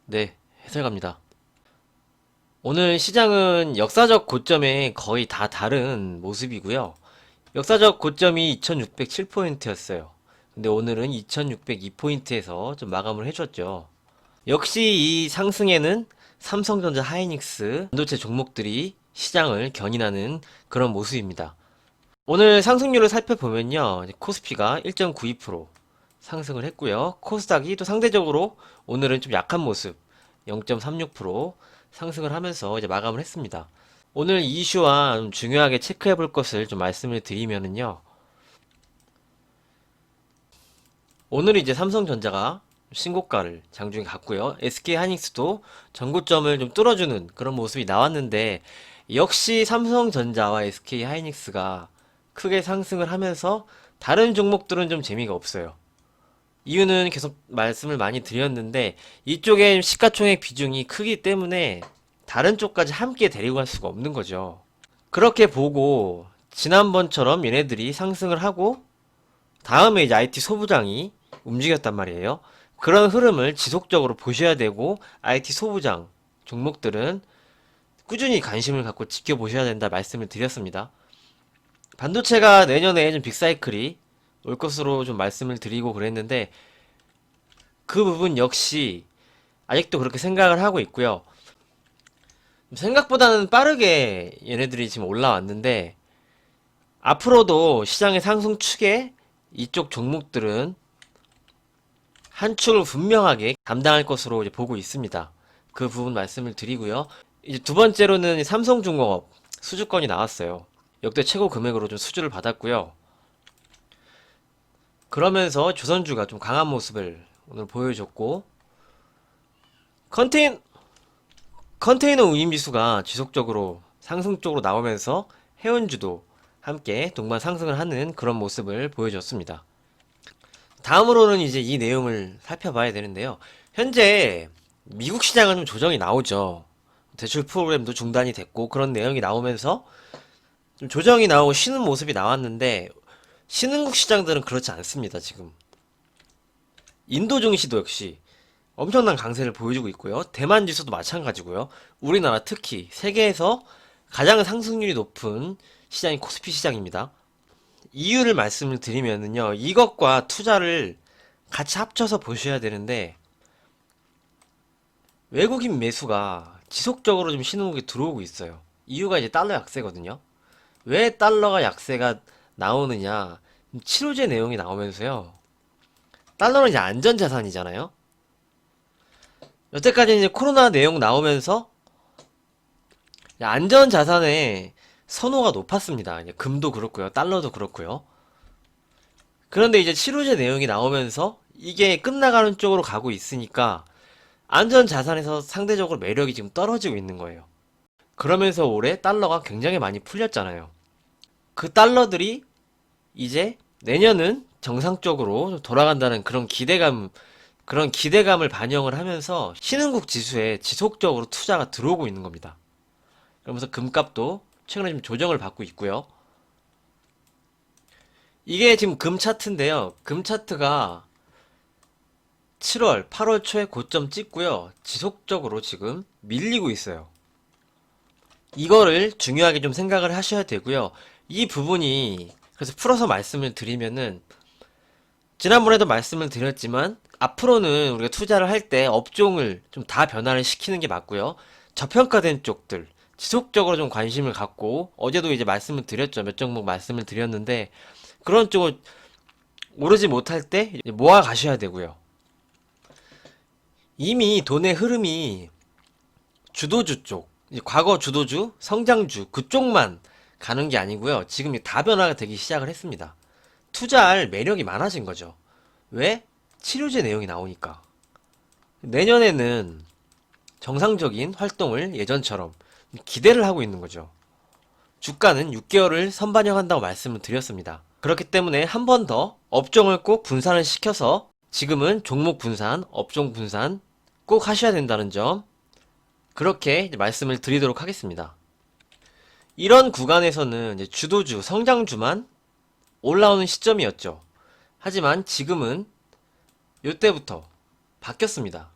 네, 해설갑니다. 오늘 시장은 역사적 고점에 거의 다 다른 모습이고요. 역사적 고점이 2607포인트였어요. 근데 오늘은 2602포인트에서 좀 마감을 해줬죠. 역시 이 상승에는 삼성전자, 하이닉스, 반도체 종목들이 시장을 견인하는 그런 모습입니다. 오늘 상승률을 살펴보면요. 코스피가 1.92% 상승을 했고요. 코스닥이 또 상대적으로 오늘은 좀 약한 모습 0.36% 상승을 하면서 이제 마감을 했습니다. 오늘 이슈와 좀 중요하게 체크해 볼 것을 좀 말씀을 드리면은요. 오늘 이제 삼성전자가 신고가를 장중에 갔고요. SK하이닉스도 전고점을 좀 뚫어주는 그런 모습이 나왔는데 역시 삼성전자와 SK하이닉스가 크게 상승을 하면서 다른 종목들은 좀 재미가 없어요. 이유는 계속 말씀을 많이 드렸는데 이쪽에 시가총액 비중이 크기 때문에 다른 쪽까지 함께 데리고 갈 수가 없는 거죠. 그렇게 보고 지난번처럼 얘네들이 상승을 하고 다음에 이제 IT 소부장이 움직였단 말이에요. 그런 흐름을 지속적으로 보셔야 되고 IT 소부장 종목들은 꾸준히 관심을 갖고 지켜보셔야 된다 말씀을 드렸습니다. 반도체가 내년에 좀 빅사이클이 올 것으로 좀 말씀을 드리고 그랬는데 그 부분 역시 아직도 그렇게 생각을 하고 있고요. 생각보다는 빠르게 얘네들이 지금 올라왔는데 앞으로도 시장의 상승 축에 이쪽 종목들은 한 축을 분명하게 감당할 것으로 이제 보고 있습니다. 그 부분 말씀을 드리고요. 이제 두 번째로는 삼성중공업 수주권이 나왔어요. 역대 최고 금액으로 좀 수주를 받았고요. 그러면서 조선주가 좀 강한 모습을 오늘 보여줬고 컨테인 컨테이너 운임지수가 지속적으로 상승 쪽으로 나오면서 해운주도 함께 동반 상승을 하는 그런 모습을 보여줬습니다. 다음으로는 이제 이 내용을 살펴봐야 되는데요. 현재 미국 시장은 좀 조정이 나오죠. 대출 프로그램도 중단이 됐고 그런 내용이 나오면서 좀 조정이 나오고 쉬는 모습이 나왔는데 신흥국 시장들은 그렇지 않습니다, 지금. 인도 증시도 역시 엄청난 강세를 보여주고 있고요. 대만 지수도 마찬가지고요. 우리나라 특히 세계에서 가장 상승률이 높은 시장이 코스피 시장입니다. 이유를 말씀을 드리면은요. 이것과 투자를 같이 합쳐서 보셔야 되는데 외국인 매수가 지속적으로 좀 신흥국에 들어오고 있어요. 이유가 이제 달러 약세거든요. 왜 달러가 약세가 나오느냐? 치료제 내용이 나오면서요. 달러는 이제 안전자산이잖아요. 여태까지 이제 코로나 내용 나오면서 안전자산의 선호가 높았습니다. 이제 금도 그렇고요. 달러도 그렇고요. 그런데 이제 치료제 내용이 나오면서 이게 끝나가는 쪽으로 가고 있으니까 안전자산에서 상대적으로 매력이 지금 떨어지고 있는 거예요. 그러면서 올해 달러가 굉장히 많이 풀렸잖아요. 그 달러들이 이제 내년은 정상적으로 좀 돌아간다는 그런 기대감을 반영을 하면서 신흥국 지수에 지속적으로 투자가 들어오고 있는 겁니다. 그러면서 금값도 최근에 좀 조정을 받고 있고요. 이게 지금 금 차트인데요. 금 차트가 7월, 8월 초에 고점 찍고요. 지속적으로 지금 밀리고 있어요. 이거를 중요하게 좀 생각을 하셔야 되고요. 이 부분이 그래서 풀어서 말씀을 드리면은 지난번에도 말씀을 드렸지만 앞으로는 우리가 투자를 할 때 업종을 좀 다 변화를 시키는 게 맞고요. 저평가된 쪽들 지속적으로 좀 관심을 갖고 어제도 이제 말씀을 드렸죠. 몇 종목 말씀을 드렸는데 그런 쪽을 오르지 못할 때 모아 가셔야 되고요. 이미 돈의 흐름이 주도주 쪽, 과거 주도주, 성장주 그쪽만 가는 게 아니고요. 지금 다 변화가 되기 시작을 했습니다. 투자할 매력이 많아진 거죠. 왜? 치료제 내용이 나오니까. 내년에는 정상적인 활동을 예전처럼 기대를 하고 있는 거죠. 주가는 6개월을 선반영한다고 말씀을 드렸습니다. 그렇기 때문에 한 번 더 업종을 꼭 분산을 시켜서 지금은 종목 분산, 업종 분산 꼭 하셔야 된다는 점 그렇게 말씀을 드리도록 하겠습니다. 이런 구간에서는 이제 주도주, 성장주만 올라오는 시점이었죠. 하지만 지금은 이때부터 바뀌었습니다.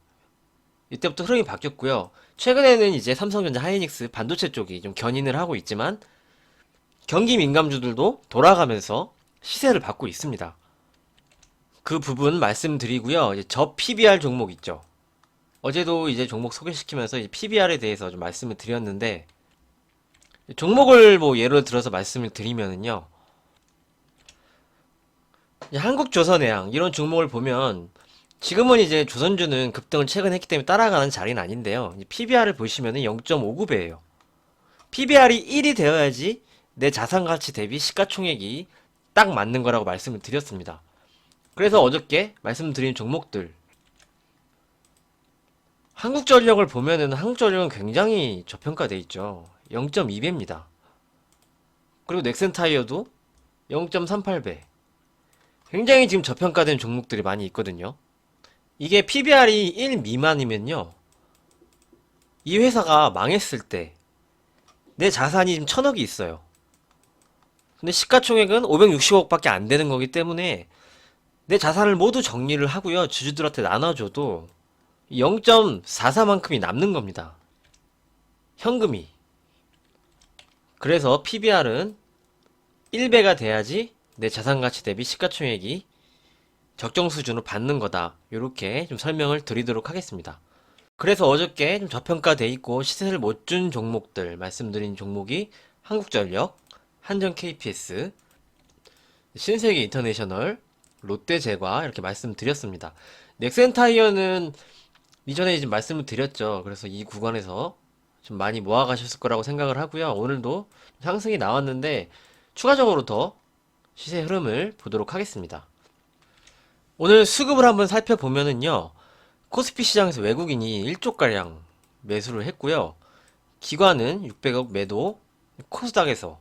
이때부터 흐름이 바뀌었고요. 최근에는 이제 삼성전자 하이닉스 반도체 쪽이 좀 견인을 하고 있지만 경기 민감주들도 돌아가면서 시세를 받고 있습니다. 그 부분 말씀드리고요. 이제 저 PBR 종목 있죠. 어제도 이제 종목 소개시키면서 이제 PBR에 대해서 좀 말씀을 드렸는데 종목을 뭐 예로 들어서 말씀을 드리면은요. 한국조선해양 이런 종목을 보면 지금은 이제 조선주는 급등을 최근 했기 때문에 따라가는 자리는 아닌데요. PBR을 보시면은 0.59배예요. PBR이 1이 되어야지 내 자산가치 대비 시가총액이 딱 맞는 거라고 말씀을 드렸습니다. 그래서 어저께 말씀드린 종목들 한국전력을 보면은 한국전력은 굉장히 저평가돼 있죠. 0.2배입니다. 그리고 넥센타이어도 0.38배. 굉장히 지금 저평가된 종목들이 많이 있거든요. 이게 PBR이 1 미만이면요. 이 회사가 망했을 때 내 자산이 지금 1000억이 있어요. 근데 시가총액은 560억밖에 안 되는 거기 때문에 내 자산을 모두 정리를 하고요. 주주들한테 나눠줘도 0.44만큼이 남는 겁니다. 현금이. 그래서 PBR은 1배가 돼야지 내 자산가치 대비 시가총액이 적정 수준으로 받는 거다. 이렇게 좀 설명을 드리도록 하겠습니다. 그래서 어저께 좀 저평가돼 있고 시세를 못 준 종목들 말씀드린 종목이 한국전력, 한전 KPS, 신세계 인터내셔널, 롯데제과 이렇게 말씀드렸습니다. 넥센타이어는 이전에 이제 말씀을 드렸죠. 그래서 이 구간에서 좀 많이 모아가셨을 거라고 생각을 하고요. 오늘도 상승이 나왔는데 추가적으로 더 시세 흐름을 보도록 하겠습니다. 오늘 수급을 한번 살펴보면은요. 코스피 시장에서 외국인이 1조가량 매수를 했고요. 기관은 600억 매도, 코스닥에서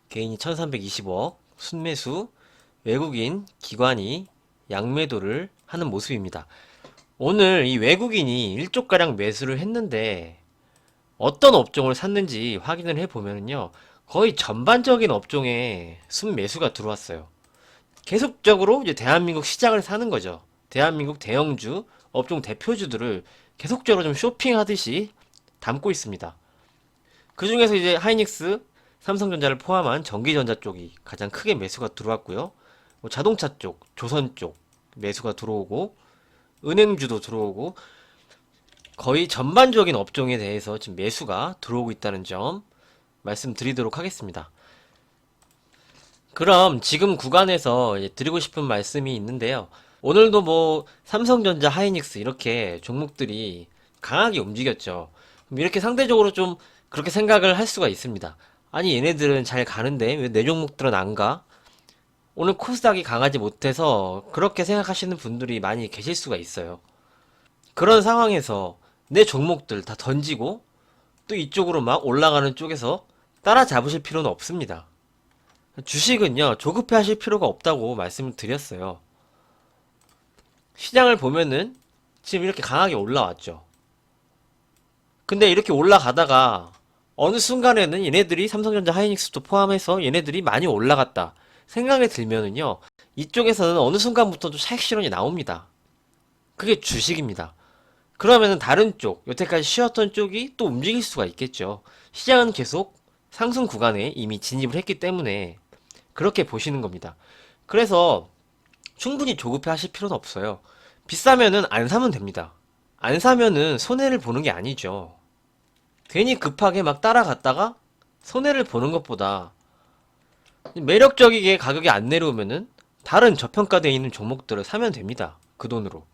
개인이 1320억 순매수, 외국인, 기관이 양매도를 하는 모습입니다. 오늘 이 외국인이 1조가량 매수를 했는데 어떤 업종을 샀는지 확인을 해보면요. 거의 전반적인 업종에 순매수가 들어왔어요. 계속적으로 이제 대한민국 시장을 사는 거죠. 대한민국 대형주, 업종 대표주들을 계속적으로 좀 쇼핑하듯이 담고 있습니다. 그 중에서 이제 하이닉스, 삼성전자를 포함한 전기전자 쪽이 가장 크게 매수가 들어왔고요. 뭐 자동차 쪽, 조선 쪽 매수가 들어오고, 은행주도 들어오고, 거의 전반적인 업종에 대해서 지금 매수가 들어오고 있다는 점 말씀드리도록 하겠습니다. 그럼 지금 구간에서 이제 드리고 싶은 말씀이 있는데요. 오늘도 뭐 삼성전자, 하이닉스 이렇게 종목들이 강하게 움직였죠. 그럼 이렇게 상대적으로 좀 그렇게 생각을 할 수가 있습니다. 아니 얘네들은 잘 가는데 왜 내 종목들은 안 가? 오늘 코스닥이 강하지 못해서 그렇게 생각하시는 분들이 많이 계실 수가 있어요. 그런 상황에서 내 종목들 다 던지고 또 이쪽으로 막 올라가는 쪽에서 따라잡으실 필요는 없습니다. 주식은요, 조급해 하실 필요가 없다고 말씀을 드렸어요. 시장을 보면은 지금 이렇게 강하게 올라왔죠. 근데 이렇게 올라가다가 어느 순간에는 얘네들이 삼성전자 하이닉스도 포함해서 얘네들이 많이 올라갔다 생각이 들면은요, 이쪽에서는 어느 순간부터 좀 차익 실현이 나옵니다. 그게 주식입니다. 그러면은 다른 쪽, 여태까지 쉬었던 쪽이 또 움직일 수가 있겠죠. 시장은 계속 상승 구간에 이미 진입을 했기 때문에 그렇게 보시는 겁니다. 그래서 충분히 조급해 하실 필요는 없어요. 비싸면은 안 사면 됩니다. 안 사면은 손해를 보는 게 아니죠. 괜히 급하게 막 따라갔다가 손해를 보는 것보다 매력적이게 가격이 안 내려오면은 다른 저평가되어 있는 종목들을 사면 됩니다. 그 돈으로.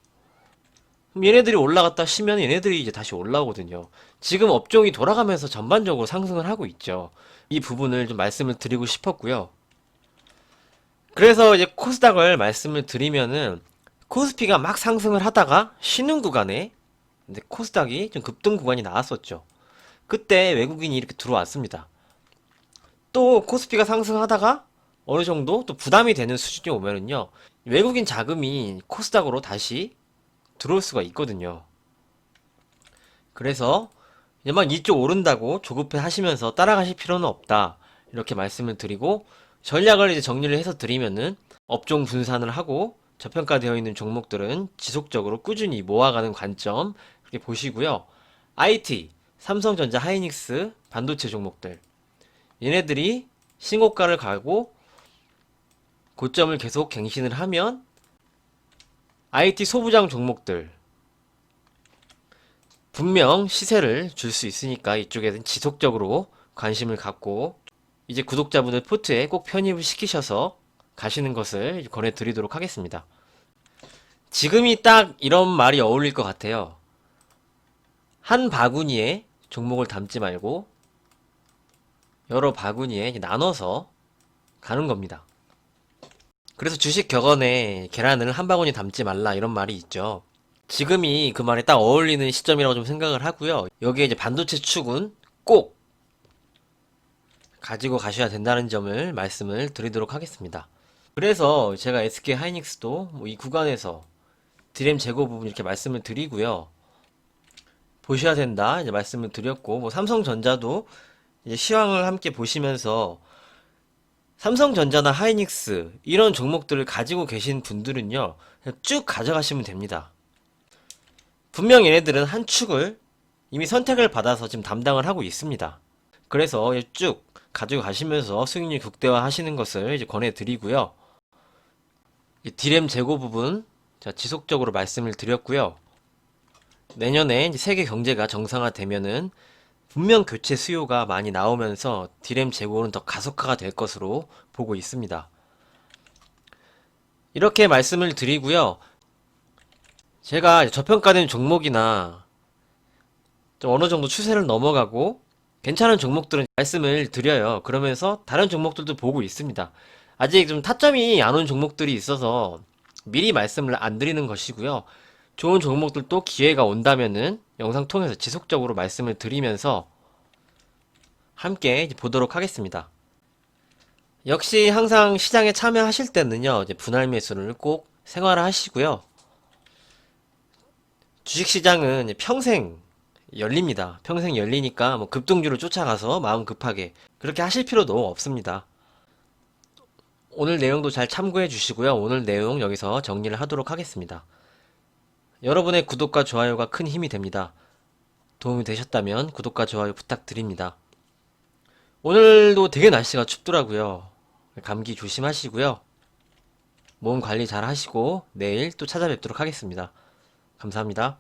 그럼 얘네들이 올라갔다 쉬면 얘네들이 이제 다시 올라오거든요. 지금 업종이 돌아가면서 전반적으로 상승을 하고 있죠. 이 부분을 좀 말씀을 드리고 싶었고요. 그래서 이제 코스닥을 말씀을 드리면은 코스피가 막 상승을 하다가 쉬는 구간에 근데 코스닥이 좀 급등 구간이 나왔었죠. 그때 외국인이 이렇게 들어왔습니다. 또 코스피가 상승하다가 어느 정도 또 부담이 되는 수준이 오면은요. 외국인 자금이 코스닥으로 다시 들어올 수가 있거든요. 그래서 이제 막 이쪽 오른다고 조급해 하시면서 따라가실 필요는 없다. 이렇게 말씀을 드리고 전략을 이제 정리를 해서 드리면은 업종 분산을 하고 저평가되어 있는 종목들은 지속적으로 꾸준히 모아가는 관점 그렇게 보시고요. IT, 삼성전자, 하이닉스, 반도체 종목들. 얘네들이 신고가를 가고 고점을 계속 갱신을 하면 IT 소부장 종목들 분명 시세를 줄 수 있으니까 이쪽에는 지속적으로 관심을 갖고 이제 구독자분들 포트에 꼭 편입을 시키셔서 가시는 것을 권해드리도록 하겠습니다. 지금이 딱 이런 말이 어울릴 것 같아요. 한 바구니에 종목을 담지 말고 여러 바구니에 나눠서 가는 겁니다. 그래서 주식 격언에 계란을 한 바구니 담지 말라 이런 말이 있죠. 지금이 그 말에 딱 어울리는 시점이라고 좀 생각을 하고요. 여기에 이제 반도체 축은 꼭 가지고 가셔야 된다는 점을 말씀을 드리도록 하겠습니다. 그래서 제가 SK 하이닉스도 뭐이 구간에서 디램 재고 부분 이렇게 말씀을 드리고요. 보셔야 된다 이제 말씀을 드렸고 뭐 삼성전자도 이제 시황을 함께 보시면서 삼성전자나 하이닉스 이런 종목들을 가지고 계신 분들은요 그냥 쭉 가져가시면 됩니다. 분명 얘네들은 한 축을 이미 선택을 받아서 지금 담당을 하고 있습니다. 그래서 쭉 가지고 가시면서 수익률 극대화 하시는 것을 이제 권해드리고요. 디램 재고 부분 지속적으로 말씀을 드렸고요. 내년에 이제 세계 경제가 정상화되면은 분명 교체 수요가 많이 나오면서 디램 재고는 더 가속화가 될 것으로 보고 있습니다. 이렇게 말씀을 드리고요. 제가 저평가된 종목이나 좀 어느 정도 추세를 넘어가고 괜찮은 종목들은 말씀을 드려요. 그러면서 다른 종목들도 보고 있습니다. 아직 좀 타점이 안 온 종목들이 있어서 미리 말씀을 안 드리는 것이고요. 좋은 종목들도 기회가 온다면은 영상 통해서 지속적으로 말씀을 드리면서 함께 보도록 하겠습니다. 역시 항상 시장에 참여하실 때는요, 이제 분할 매수를 꼭 생활화하시고요. 주식시장은 평생 열립니다. 평생 열리니까 뭐 급등주를 쫓아가서 마음 급하게 그렇게 하실 필요도 없습니다. 오늘 내용도 잘 참고해 주시고요. 오늘 내용 여기서 정리를 하도록 하겠습니다. 여러분의 구독과 좋아요가 큰 힘이 됩니다. 도움이 되셨다면 구독과 좋아요 부탁드립니다. 오늘도 되게 날씨가 춥더라고요. 감기 조심하시고요. 몸 관리 잘 하시고 내일 또 찾아뵙도록 하겠습니다. 감사합니다.